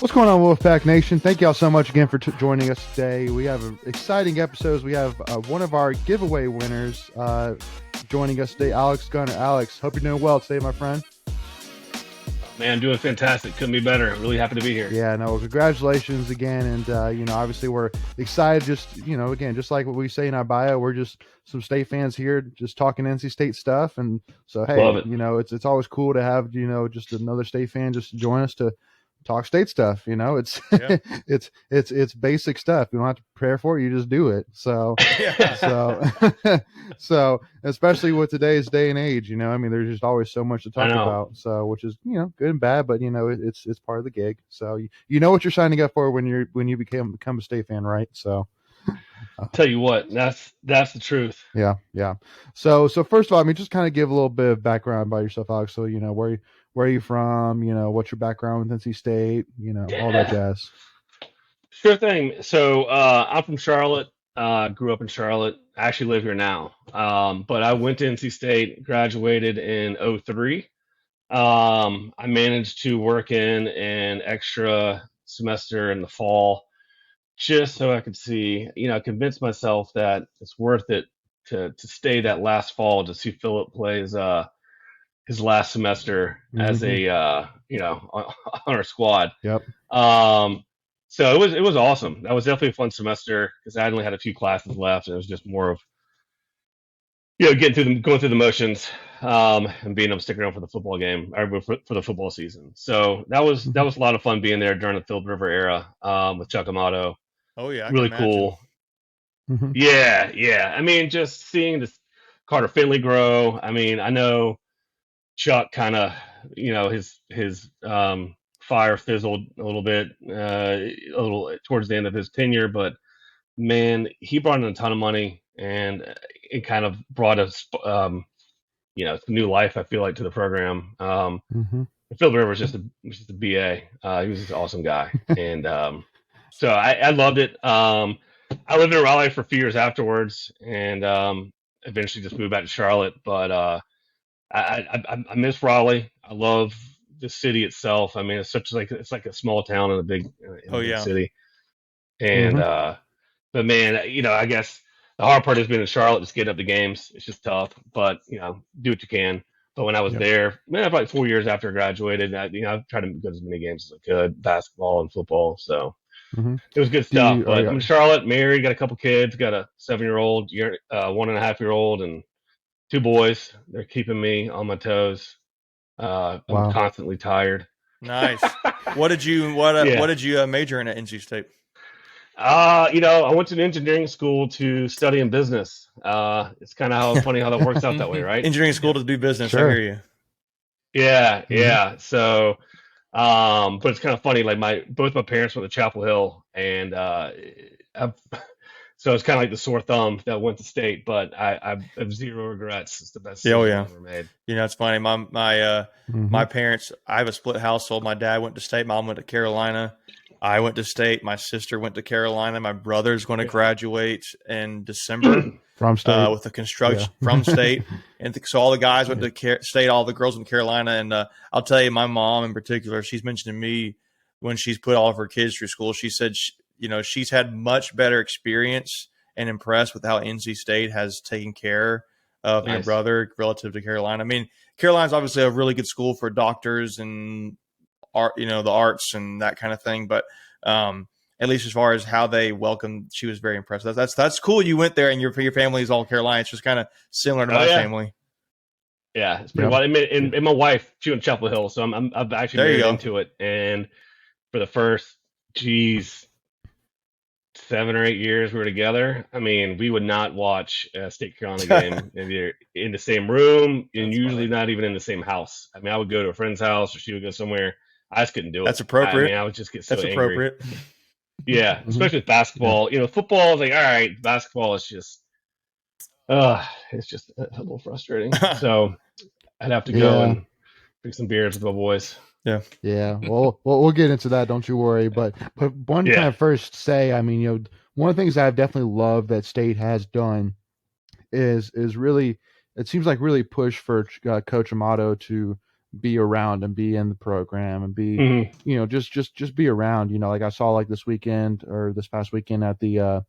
What's going on, Wolfpack Nation? Thank y'all so much again for joining us today. We have exciting episodes. We have one of our giveaway winners joining us today, Alex Gunter. Alex, hope you're doing well today, my friend. Man, doing fantastic. Couldn't be better. Really happy to be here. Yeah, no, congratulations again. And, obviously we're excited just, again, just like what we say in our bio, we're just some state fans here just talking NC State stuff. And so, hey, it's always cool to have, just another state fan just join us to talk state stuff. It's it's basic stuff. You don't have to prepare for it, you just do it. So so especially with today's day and age, there's just always so much to talk about, so which is good and bad, but it's part of the gig. So you know what you're signing up for when you become a state fan, right? So I'll tell you what, that's the truth. Yeah. So first of all, just kind of give a little bit of background about yourself, Alex. So where are you from? What's your background with NC State? All that jazz. Sure thing. So I'm from Charlotte. Grew up in Charlotte. I actually live here now. But I went to NC State, graduated in 2003. I managed to work in an extra semester in the fall just so I could see, convince myself that it's worth it to stay that last fall to see Philip play his last semester as a on our squad. Yep. So it was awesome. That was definitely a fun semester because I only had a few classes left, and it was just more of going through the motions, and being able to stick around for the football game or for the football season. So that was a lot of fun being there during the Philip River era with Chuck Amato. Oh yeah, really cool. Yeah. Just seeing this Carter Finley grow. I know Chuck kind of, his fire fizzled a little bit, a little towards the end of his tenure, but man, he brought in a ton of money, and it kind of brought us, new life, I feel like, to the program. Phil Rivers was just a BA. He was just an awesome guy, and so I loved it. I lived in Raleigh for a few years afterwards, and eventually just moved back to Charlotte, but I miss Raleigh. I love the city itself. It's like a small town in a big city. And but man, I guess the hard part has been in Charlotte, just getting up to games. It's just tough, but do what you can. But when I was there, like 4 years after I graduated, I tried to go to as many games as I could, basketball and football. So it was good stuff. But I'm in Charlotte, married, got a couple kids, got a 7-year-old, 1.5-year-old, and 2 boys. They're keeping me on my toes. I'm constantly tired. Nice. What did you major in at NC State? I went to an engineering school to study in business. It's kind of funny how that works out that way, right? Engineering school to do business. Sure. I hear you. Yeah. So, but it's kind of funny. Like both my parents went to Chapel Hill, and so it's kind of like the sore thumb that went to State, but I have zero regrets. It's the best decision I've ever made. It's funny. My parents, I have a split household. My dad went to State. Mom went to Carolina. I went to State. My sister went to Carolina. My brother's going to graduate in December from State with a construction from State. And so all the guys went to State. All the girls went to Carolina. And I'll tell you, my mom in particular, she's mentioned to me when she's put all of her kids through school, she said, she's had much better experience and impressed with how NC State has taken care of your brother relative to Carolina. Carolina's obviously a really good school for doctors and art, the arts and that kind of thing. But at least as far as how they welcomed, she was very impressed. That's cool. You went there and your family is all Carolina. It's just kind of similar to my family. Yeah, it's pretty wild. And my wife, she went to Chapel Hill, so I've actually married into it. And for the first, 7 or 8 years we were together, we would not watch a State Carolina game either in the same room, and usually not even in the same house. I would go to a friend's house, or she would go somewhere. I just couldn't do it. That's appropriate. I would just get so angry. Appropriate. Yeah, especially with basketball. Football is like, all right, basketball is just, it's just a little frustrating. So I'd have to go and drink some beers with my boys. Yeah. Well, we'll get into that. Don't you worry. But one kind of first say, one of the things I've definitely loved that State has done is really, it seems like really push for Coach Amato to be around and be in the program and be, you know, just be around. You know, like I saw like this past weekend at the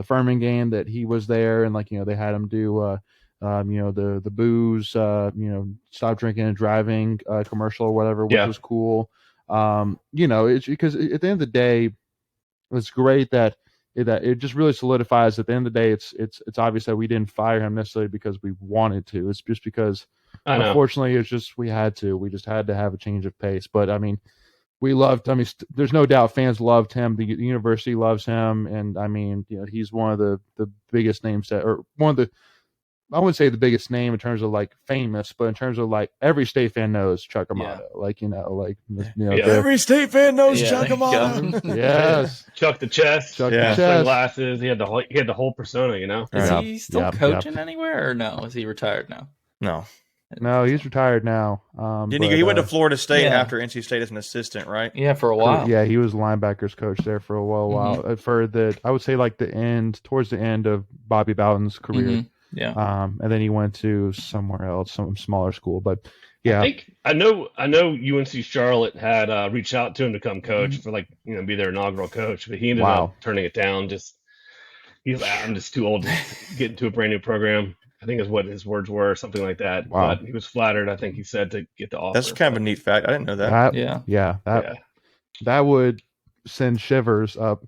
Furman game that he was there, and like, you know, they had him do you know, the booze, you know, stop drinking and driving commercial or whatever, which was cool. You know, it's because at the end of the day, it's great that it just really solidifies at the end of the day, it's obvious that we didn't fire him necessarily because we wanted to. It's just because unfortunately it's just we just had to have a change of pace. But I mean, we loved. I mean, there's no doubt fans loved him. The university loves him, and I mean, you know, he's one of the biggest names or one of the. I wouldn't say the biggest name in terms of like famous, but in terms of like every state fan knows Chuck Amato. Yeah. Like, you know, every state fan knows Chuck Amato. Yes, Chuck the chest, Chuck the chest, sunglasses. He had the whole persona. You know, is he still coaching anywhere or no? Is he retired now? No, he's retired now. He went to Florida State after NC State as an assistant, right? Yeah, for a while. Yeah, he was linebackers coach there for a while. I would say like towards the end of Bobby Bowden's career. Yeah. And then he went to somewhere else, some smaller school. But yeah, I know UNC Charlotte had reached out to him to come coach for like, you know, be their inaugural coach, but he ended up turning it down. He's like, I'm just too old to get into a brand new program. I think is what his words were, something like that. Wow. But he was flattered, I think he said, to get the offer. That's kind of a neat fact. I didn't know that. That would send shivers up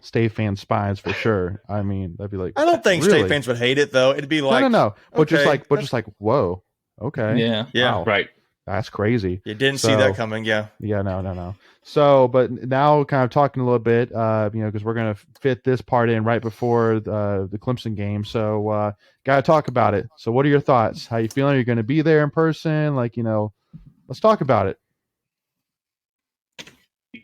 State fan spines for sure. I mean, that'd be like, I don't think State fans would hate it though. It'd be like, no. But okay, just like, whoa, okay, yeah, wow. Right. That's crazy. You didn't see that coming, yeah. No. So, but now, kind of talking a little bit, you know, because we're gonna fit this part in right before the Clemson game. So, gotta talk about it. So, what are your thoughts? How you feeling? Are you going to be there in person? Like, you know, let's talk about it.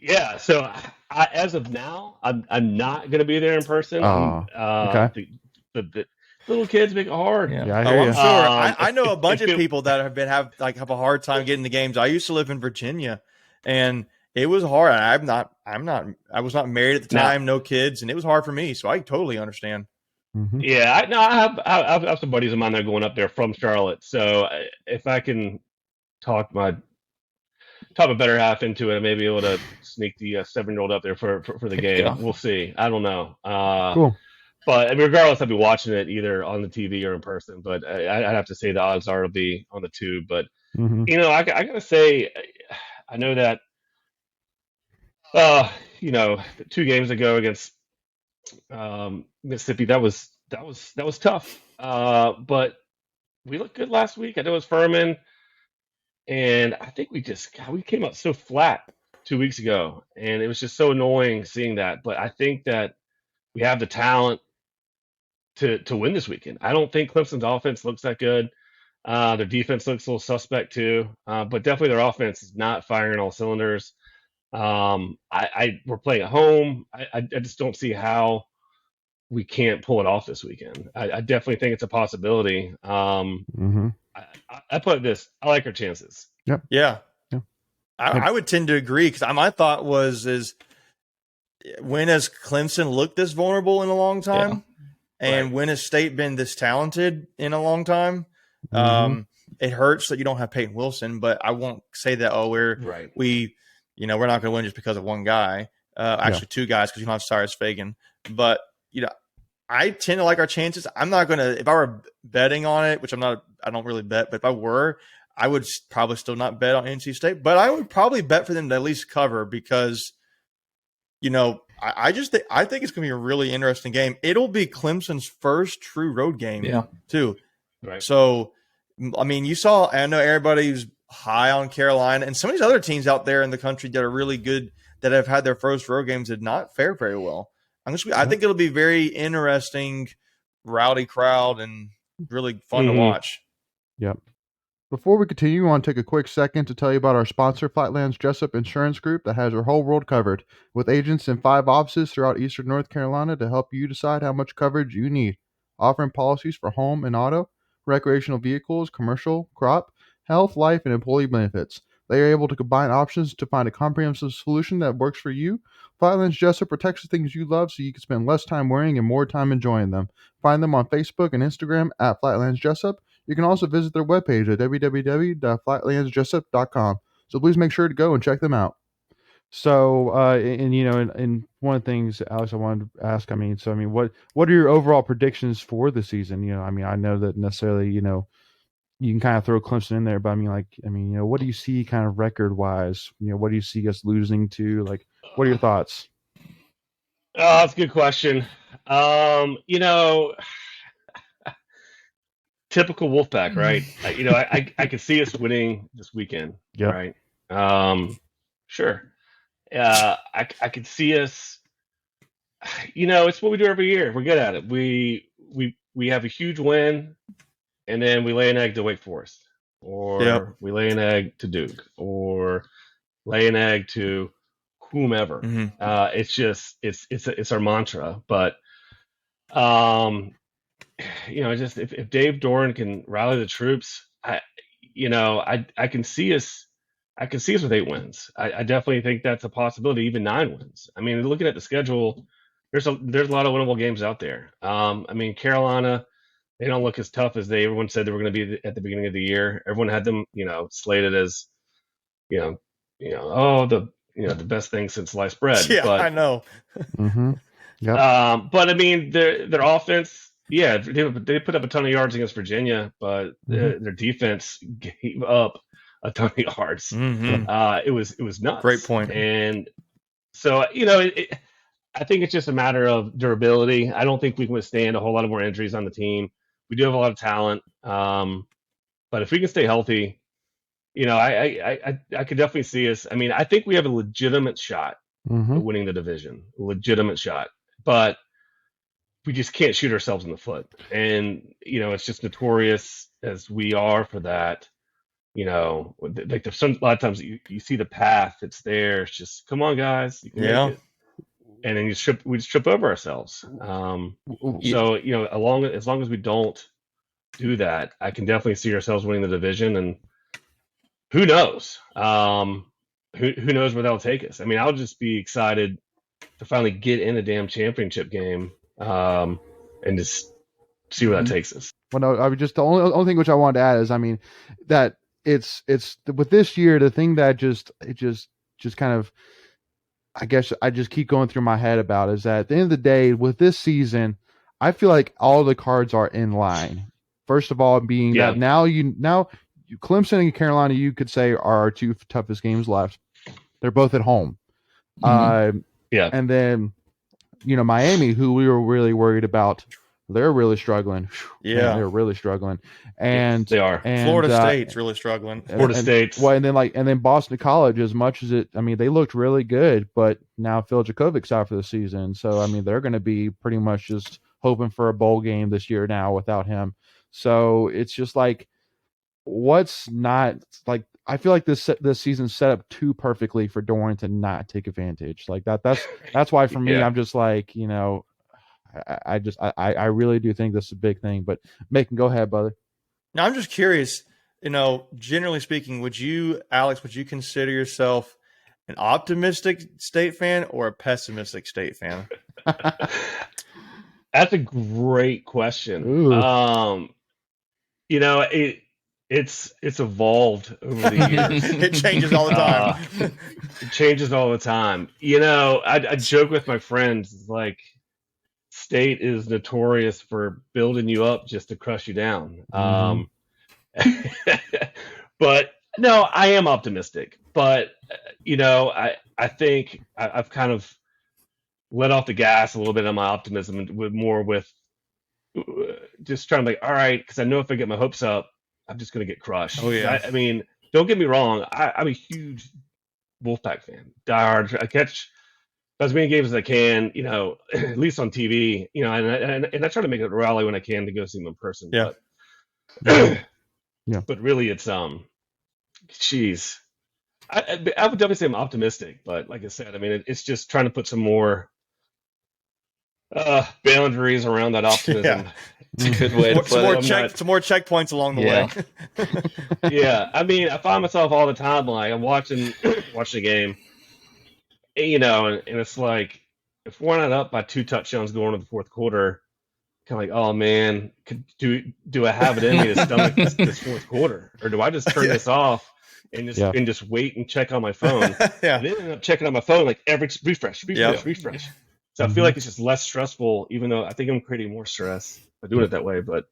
Yeah. So, as of now, I'm not going to be there in person. Okay. The little kids make it hard. Yeah, I hear I'm sure. I know a bunch of people that have a hard time getting to games. I used to live in Virginia, and it was hard. I was not married at the time, no kids, and it was hard for me. So I totally understand. Mm-hmm. Yeah, I have some buddies of mine that are going up there from Charlotte. So if I can talk my better half into it, I may be able to sneak the 7-year-old up there for the game. Yeah. We'll see. I don't know. Cool. But regardless, I'll be watching it either on the TV or in person. But I'd have to say the odds are it'll be on the tube. But you know, I gotta say, I know that you know, 2 games ago against Mississippi, that was tough. But we looked good last week. I know it was Furman, and I think we came up so flat 2 weeks ago, and it was just so annoying seeing that. But I think that we have the talent to win this weekend. I don't think Clemson's offense looks that good. Their defense looks a little suspect too, but definitely their offense is not firing all cylinders. We're playing at home. I just don't see how we can't pull it off this weekend. I definitely think it's a possibility. I put this. I like our chances. Yep. Yeah. I would tend to agree because my thought is when has Clemson looked this vulnerable in a long time? Yeah. And when has State been this talented in a long time? It hurts that you don't have Peyton Wilson, but I won't say that, we're not going to win just because of one guy. Actually, 2 guys because you don't have Cyrus Fagan. But, you know, I tend to like our chances. I'm not going to – if I were betting on it, which I don't really bet, but if I were, I would probably still not bet on NC State. But I would probably bet for them to at least cover because, you know, I think it's going to be a really interesting game. It'll be Clemson's first true road game, too. Right. So, I mean, I know everybody's high on Carolina, and some of these other teams out there in the country that are really good that have had their first road games did not fare very well. I think it'll be very interesting, rowdy crowd, and really fun to watch. Yep. Before we continue, I want to take a quick second to tell you about our sponsor, Flatlands Jessup Insurance Group, that has your whole world covered, with agents in 5 offices throughout eastern North Carolina to help you decide how much coverage you need, offering policies for home and auto, recreational vehicles, commercial, crop, health, life, and employee benefits. They are able to combine options to find a comprehensive solution that works for you. Flatlands Jessup protects the things you love so you can spend less time worrying and more time enjoying them. Find them on Facebook and Instagram at Flatlands Jessup. you can also visit their webpage at www.flatlandsjessup.com. So please make sure to go and check them out. So, and one of the things, Alex, I wanted to ask, what are your overall predictions for the season? I know that necessarily, you can kind of throw Clemson in there, but what do you see kind of record wise? What do you see us losing to? Like, what are your thoughts? Oh, that's a good question. Typical Wolfpack, right? I could see us winning this weekend, Yep. right? Sure. I could see us. It's what we do every year. We're good at it. We have a huge win, and then we lay an egg to Wake Forest, or we lay an egg to Duke, or lay an egg to whomever. Mm-hmm. It's our mantra. But if Dave Doran can rally the troops, I can see us. I can see us with 8 wins. I definitely think that's a possibility, even 9 wins. Looking at the schedule, there's a lot of winnable games out there. Carolina, they don't look as tough as everyone said they were going to be at the beginning of the year. Everyone had them, slated as, the best thing since sliced bread. Yeah, but, I know. Mm-hmm. Yep. But their offense, they put up a ton of yards against Virginia, but their defense gave up a ton of yards. Mm-hmm. It was nuts. Great point. And so, I think it's just a matter of durability. I don't think we can withstand a whole lot of more injuries on the team. We do have a lot of talent. But if we can stay healthy, I could definitely see us. I think we have a legitimate shot at winning the division, a legitimate shot, but we just can't shoot ourselves in the foot. And, it's just notorious as we are for that. Like there's a lot of times you see the path, it's there. It's just, come on, guys, you can make it. And then we just trip over ourselves. So, as long as we don't do that, I can definitely see ourselves winning the division. And who knows? Who knows where that'll take us? I'll just be excited to finally get in a damn championship game and just see where that takes us. Well, no, I would just the only thing which I wanted to add is, that it's with this year, the thing that just kind of, I guess I just keep going through my head about is that at the end of the day, with this season, I feel like all the cards are in line. First of all, being that now Clemson and Carolina, you could say, are our 2 toughest games left. They're both at home. And then, Miami, who we were really worried about, they're really struggling. Yeah, man, they're really struggling, and they are. And, Florida State's really struggling. Florida State. Well, and then Boston College, as much as they looked really good, but now Phil Jacobic's out for the season, so they're going to be pretty much just hoping for a bowl game this year now without him. So it's just like, what's not like. I feel like this season's set up too perfectly for Doran to not take advantage. Like that's why for me, I'm just like, I really do think this is a big thing. But Macon, go ahead, brother. Now I'm just curious, generally speaking, Alex, would you consider yourself an optimistic State fan or a pessimistic State fan? That's a great question. It's evolved over the years. It changes all the time. It changes all the time. I joke with my friends, like, State is notorious for building you up just to crush you down. But no, I am optimistic. But I think I've kind of let off the gas a little bit on my optimism, and with just trying to all right, because I know if I get my hopes up, I'm just going to get crushed. Oh yeah. Don't get me wrong. I'm a huge Wolfpack fan, diehard. I catch as many games as I can, at least on TV, and I try to make it a rally when I can to go see them in person. Yeah. But, yeah. But really, it's geez, I would definitely say I'm optimistic, but like I said, it's just trying to put some more boundaries around that optimism. Yeah. It's a good way to put it. Some more checkpoints along the way. Yeah, I find myself all the time, like, I'm watching a game, and it's like, if we're not up by 2 touchdowns going into the fourth quarter, kind of like, oh man, do I have it in me to stomach this fourth quarter, or do I just turn this off and just wait and check on my phone? Yeah. I didn't end up checking on my phone like every refresh. So I feel like it's just less stressful, even though I think I'm creating more stress by doing it that way. But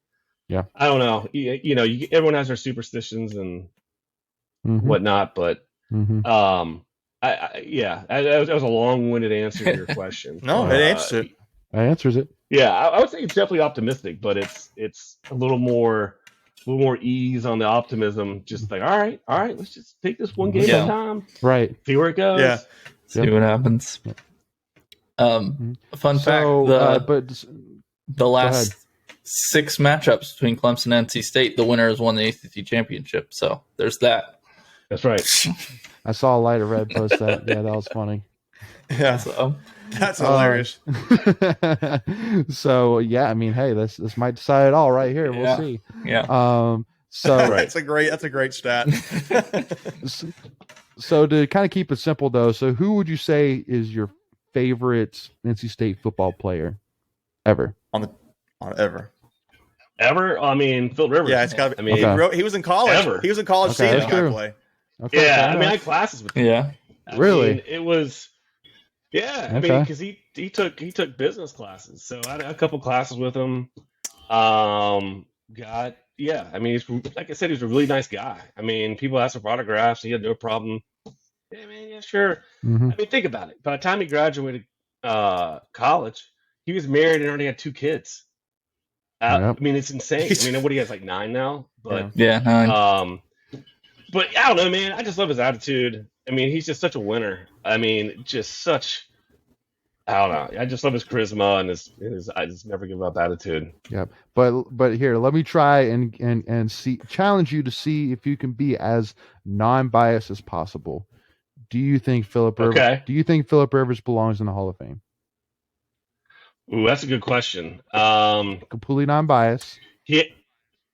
I don't know. Everyone has their superstitions and whatnot, but that was a long-winded answer to your question. No, it answers it. That answers it. Yeah, I would say it's definitely optimistic, but it's a little more ease on the optimism. Just like, all right, let's just take this one game at a time. Right. See where it goes. Yeah. See what happens. Fun fact: the last 6 matchups between Clemson and NC State, the winner has won the ACC championship. So there's that. That's right. I saw a Light of Red post that. Yeah, that was funny. Yeah. So that's hilarious. So yeah, I mean, hey, this might decide it all right here. We'll see. Yeah. So that's a great stat. So to kind of keep it simple though, so who would you say is your favorite NC State football player ever? Ever? I mean, Phil Rivers. Yeah, it's got to be. I mean, he was in college. Ever. He was in college seeing this guy play. Okay, yeah, I mean, I had classes with him. Yeah. Really? It was. Yeah, I mean, because he took business classes, so I had a couple classes with him. I mean, he's, like I said, he's a really nice guy. I mean, people asked for autographs, he had no problem. Yeah, man, yeah, sure. I mean, think about it. By the time he graduated college, he was married and already had 2 kids. I mean, it's insane. I mean, what, he has like 9 now? But 9. But I don't know, man. I just love his attitude. I mean, he's just such a winner. I mean, I don't know. I just love his charisma and his I just never give up attitude. Yeah. But here, let me try and challenge you to see if you can be as non-biased as possible. Do you think Philip Rivers belongs in the Hall of Fame? Ooh, that's a good question. Completely non-biased.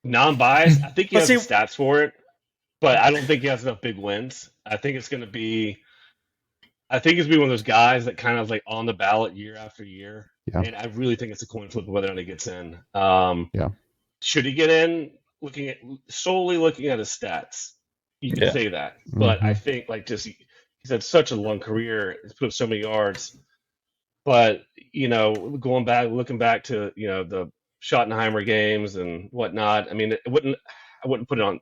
Non-biased. I think he has the stats for it, but I don't think he has enough big wins. I think it's going to be one of those guys that kind of like on the ballot year after year. Yeah. And I really think it's a coin flip whether or not he gets in. Should he get in? Solely looking at his stats, you can say that. But I think he's had such a long career. He's put up so many yards. But looking back to the Schottenheimer games and whatnot. I mean, I wouldn't put it on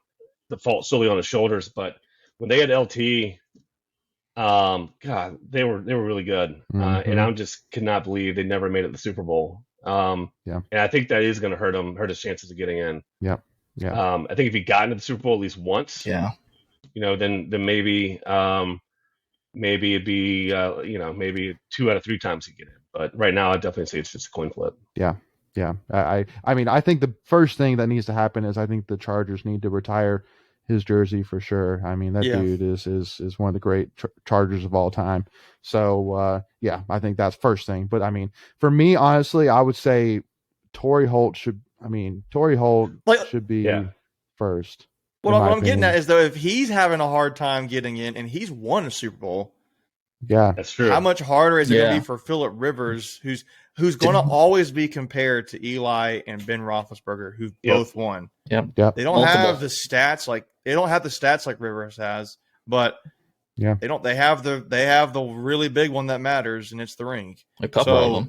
the fault solely on his shoulders, but when they had LT, God, they were really good, and I just could not believe they never made it to the Super Bowl. And I think that is going to hurt his chances of getting in. I think if he got into the Super Bowl at least once, then maybe it'd be maybe 2 out of 3 times he'd get in. But right now, I definitely say it's just a coin flip. Yeah. I mean, I think the first thing that needs to happen is I think the Chargers need to retire his jersey for sure. I mean, that dude is one of the great Chargers of all time. So I think that's first thing. But I mean, for me, honestly, I would say Torrey Holt should be first. What I'm getting at is though, if he's having a hard time getting in and he's won a Super Bowl, that's true. How much harder is it going to be for Philip Rivers, who's going to always be compared to Eli and Ben Roethlisberger, who both won? Yep. They don't have the stats like Rivers has, but they don't. They have the really big one that matters, and it's the ring. A couple of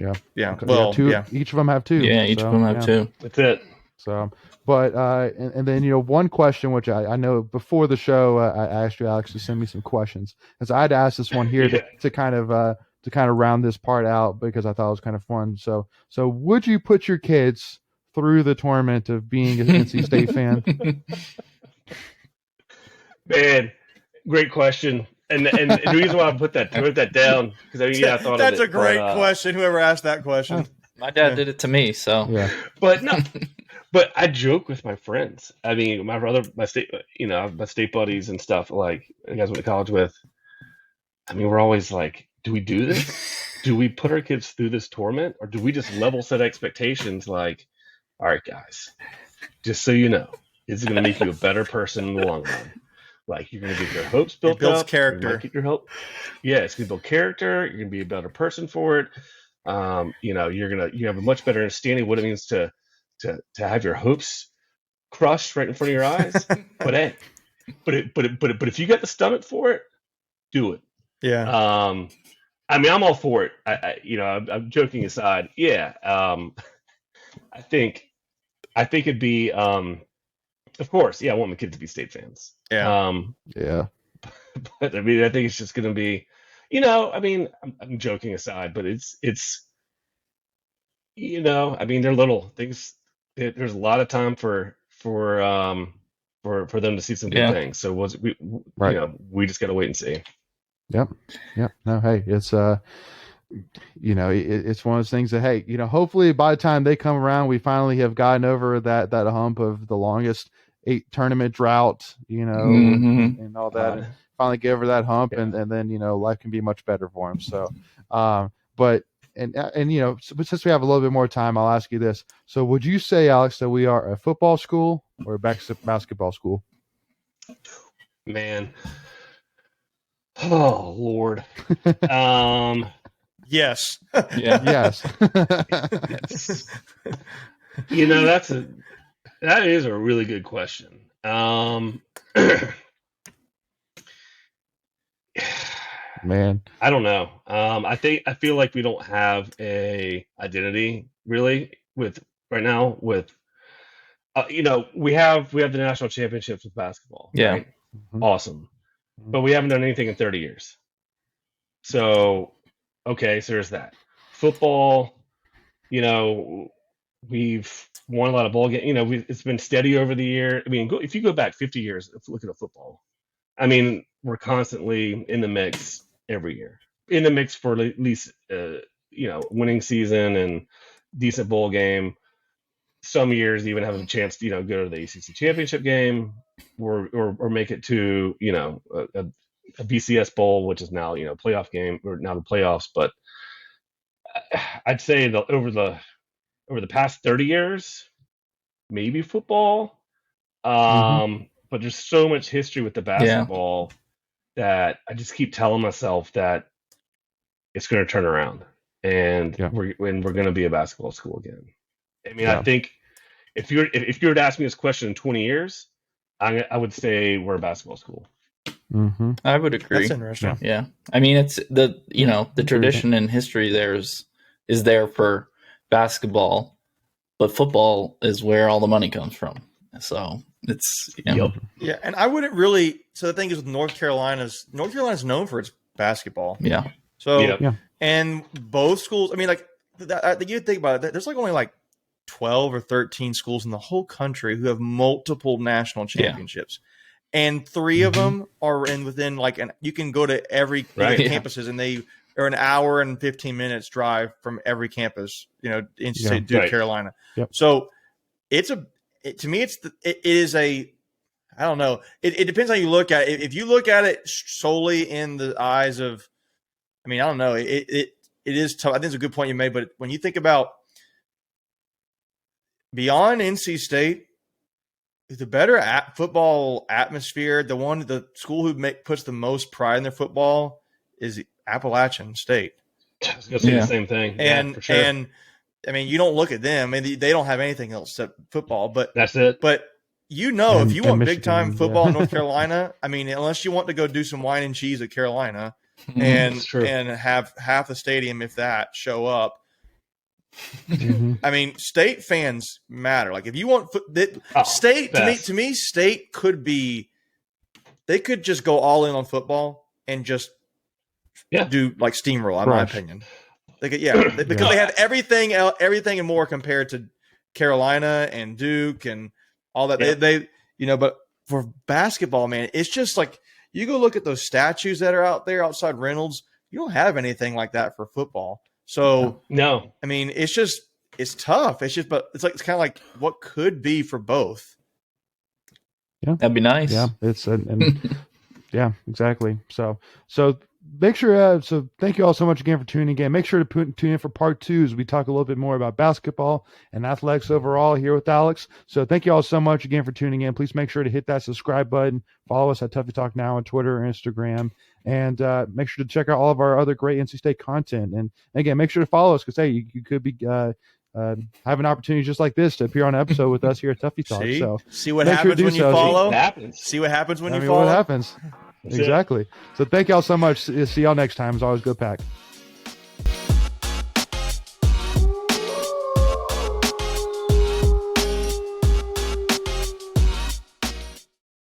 them. Yeah. Well, 2. Each of them have 2. Yeah, each of them have 2. That's it. So, but and then one question which I know before the show I asked you, Alex, to send me some questions, as I had to ask this one here to kind of round this part out because I thought it was kind of fun. So would you put your kids through the torment of being an NC State fan? Man, great question. And the reason why I put that down because I thought that's of it, a great question. Whoever asked that question, my dad did it to me. So but no. But I joke with my friends. I mean, my state buddies and stuff, like the guys I went to college with. I mean, we're always like, do we do this? Do we put our kids through this torment? Or do we just level set expectations like, all right, guys, just so you know, this is going to make you a better person in the long run. Like, you're going to get your hopes built up. Character. Get your hope. Yeah, it's going to build character. You're going to be a better person for it. You have a much better understanding of what it means to have your hopes crushed right in front of your eyes. But hey, but if you got the stomach for it, do it. Yeah. I mean, I'm all for it. I'm joking aside. Yeah. I think it'd be, of course, yeah, I want my kids to be State fans. Yeah. Yeah. But I mean, I think it's just going to be, I mean, I'm joking aside, but it's, I mean, they're little things. There's a lot of time for them to see some good things. So we just got to wait and see. Yep. No, hey, it's it's one of those things that, hey, hopefully by the time they come around, we finally have gotten over that hump of the longest 8 tournament drought, and all that, and finally get over that hump, and then life can be much better for them. So, but since we have a little bit more time, I'll ask you this: so, would you say, Alex, that we are a football school or a basketball school? Man, oh Lord, yes, yes. That is a really good question. Man, I don't know. I feel like we don't have a identity really with right now with we have the national championships with basketball. Yeah. Right? Mm-hmm. Awesome. But we haven't done anything in 30 years. So okay, so there's that. Football, we've won a lot of ball games. It's been steady over the year. I mean, if you go back 50 years, look at football. I mean, we're constantly in the mix every year. In the mix for at least, winning season and decent bowl game. Some years even have a chance to, go to the ACC championship game or make it to, a BCS bowl, which is now, playoff game or now the playoffs. But I'd say over the past 30 years, maybe football. But there's so much history with the basketball that I just keep telling myself that it's going to turn around and we're going to be a basketball school again. I mean, I think if you were to ask me this question in 20 years, I would say we're a basketball school. Mm-hmm. I would agree. That's interesting. Yeah. I mean, it's the tradition and history there is there for basketball, but football is where all the money comes from. So it's Yep. Yeah, and I wouldn't really. So the thing is, with North Carolina's known for its basketball. Yeah. So and both schools. I mean, like you think about it. There's like only like 12 or 13 schools in the whole country who have multiple national championships, and 3 of them are within like you can go to every campuses, and they are an hour and 15 minutes drive from every campus. In Duke, Carolina. Yep. So to me, it is a, I don't know. It depends how you look at it. If you look at it solely in the eyes of, I mean, I don't know. It is tough. I think it's a good point you made. But when you think about beyond NC State, the better football atmosphere, the school who puts the most pride in their football is Appalachian State. I was going to say the same thing. And for sure. And I mean, you don't look at them. I mean, they don't have anything else except football. But that's it. But if you want big time football in North Carolina, I mean, unless you want to go do some wine and cheese at Carolina and have half the stadium, if that, show up. I mean, State fans matter. Like if you want State, to me, State could be. They could just go all in on football and just do like steamroll. In my opinion. They could, because they have everything and more compared to Carolina and Duke and all that. They but for basketball, man, it's just like you go look at those statues that are out there outside Reynolds. You don't have anything like that for football. So no, I mean, it's tough. It's kind of like what could be for both. Yeah, that'd be nice. Yeah, it's yeah, exactly. So make sure, so thank you all so much again for tuning in. Make sure to tune in for part 2 as we talk a little bit more about basketball and athletics overall here with Alex. So thank you all so much again for tuning in. Please make sure to hit that subscribe button. Follow us at Tuffy Talk Now on Twitter and Instagram. And make sure to check out all of our other great NC State content. And again, make sure to follow us because, hey, you could be have an opportunity just like this to appear on an episode with us here at Tuffy Talk. See what happens when you follow? See what happens when you follow? What happens. Exactly. So thank y'all so much. See y'all next time. As always, go Pack.